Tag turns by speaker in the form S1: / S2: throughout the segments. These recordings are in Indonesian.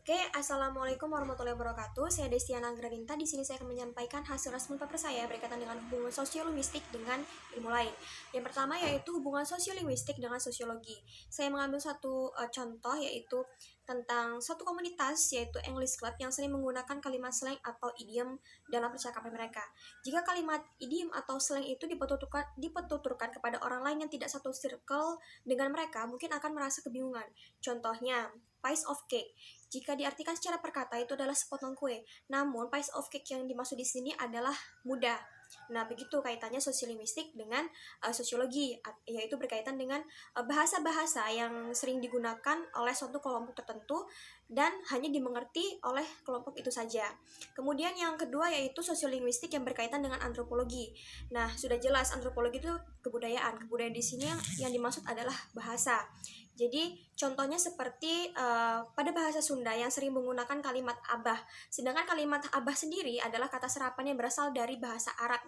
S1: Oke, Assalamualaikum warahmatullahi wabarakatuh. Saya Destiana Anggraninta. Di sini saya akan menyampaikan hasil resmi paper saya berkaitan dengan hubungan sosiolinguistik dengan ilmu lain. Yang pertama yaitu hubungan sosiolinguistik dengan sosiologi. Saya mengambil satu contoh yaitu tentang suatu komunitas yaitu English Club yang sering menggunakan kalimat slang atau idiom dalam percakapan mereka. Jika kalimat idiom atau slang itu dipetuturkan kepada orang lain yang tidak satu circle dengan mereka, mungkin akan merasa kebingungan. Contohnya, piece of cake. Jika diartikan secara perkata itu adalah sepotong kue, namun piece of cake yang dimaksud di sini adalah mudah. Nah, begitu kaitannya sosiolinguistik dengan sosiologi, yaitu berkaitan dengan bahasa-bahasa yang sering digunakan oleh suatu kelompok tertentu dan hanya dimengerti oleh kelompok itu saja. Kemudian yang kedua yaitu sosiolinguistik yang berkaitan dengan antropologi. Nah, sudah jelas antropologi itu kebudayaan. Kebudayaan di sini yang dimaksud adalah bahasa. Jadi contohnya seperti pada bahasa Sunda yang sering menggunakan kalimat abah. Sedangkan kalimat abah sendiri adalah kata serapan yang berasal dari bahasa Arab.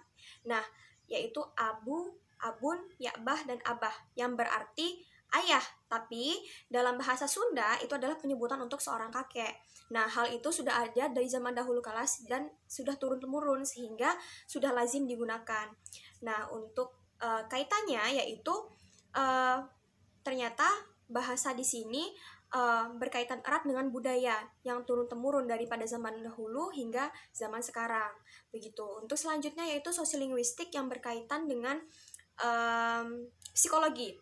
S1: Nah, yaitu abu, abun, ya'bah, dan abah yang berarti ayah. Tapi dalam bahasa Sunda itu adalah penyebutan untuk seorang kakek. Nah, hal itu sudah ada dari zaman dahulu kala dan sudah turun-temurun sehingga sudah lazim digunakan. Nah, untuk kaitannya yaitu ternyata bahasa di sini berkaitan erat dengan budaya yang turun-temurun daripada zaman dahulu hingga zaman sekarang. Begitu. Untuk selanjutnya yaitu sosiolinguistik yang berkaitan dengan psikologi.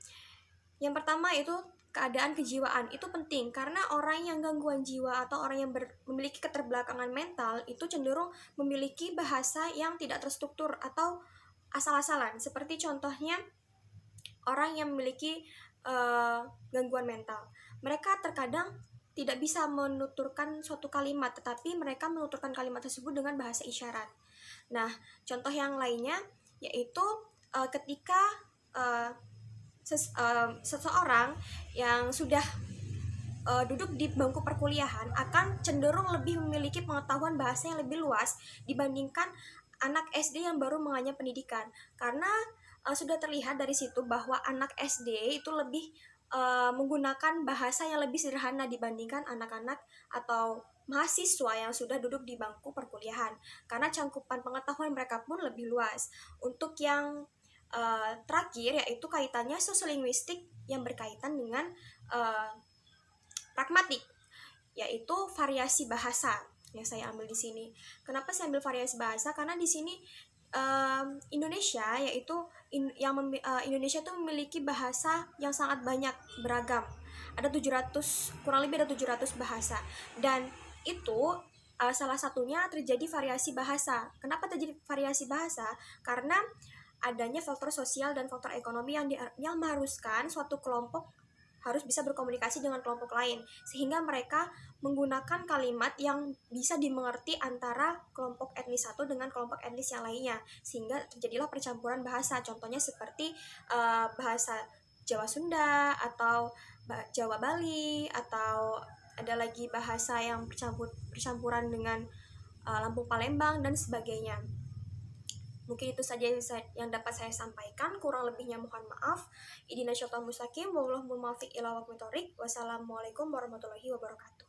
S1: Yang pertama itu keadaan kejiwaan. Itu penting karena orang yang gangguan jiwa atau orang yang memiliki keterbelakangan mental itu cenderung memiliki bahasa yang tidak terstruktur atau asal-asalan. Seperti contohnya orang yang memiliki gangguan mental. Mereka terkadang tidak bisa menuturkan suatu kalimat, tetapi mereka menuturkan kalimat tersebut dengan bahasa isyarat. Nah, contoh yang lainnya yaitu ketika seseorang yang sudah duduk di bangku perkuliahan akan cenderung lebih memiliki pengetahuan bahasa yang lebih luas dibandingkan anak SD yang baru mengenyam pendidikan. Karena sudah terlihat dari situ bahwa anak SD itu lebih menggunakan bahasa yang lebih sederhana dibandingkan anak-anak atau mahasiswa yang sudah duduk di bangku perkuliahan. Karena cangkupan pengetahuan mereka pun lebih luas. Untuk yang terakhir yaitu kaitannya sosiolinguistik yang berkaitan dengan pragmatik, yaitu variasi bahasa yang saya ambil di sini. Kenapa saya ambil variasi bahasa? Karena di sini Indonesia yaitu Indonesia itu memiliki bahasa yang sangat banyak beragam. Ada 700, kurang lebih ada 700 bahasa. Dan itu salah satunya terjadi variasi bahasa. Kenapa terjadi variasi bahasa? Karena adanya faktor sosial dan faktor ekonomi yang mengharuskan suatu kelompok harus bisa berkomunikasi dengan kelompok lain, sehingga mereka menggunakan kalimat yang bisa dimengerti antara kelompok etnis satu dengan kelompok etnis yang lainnya, sehingga terjadilah percampuran bahasa. Contohnya seperti bahasa Jawa Sunda atau Jawa Bali, atau ada lagi bahasa yang percampuran dengan Lampung Palembang dan sebagainya. Mungkin itu saja yang dapat saya sampaikan. Kurang lebihnya mohon maaf. Idina syaitonir rajim. Wassalamualaikum warahmatullahi wabarakatuh.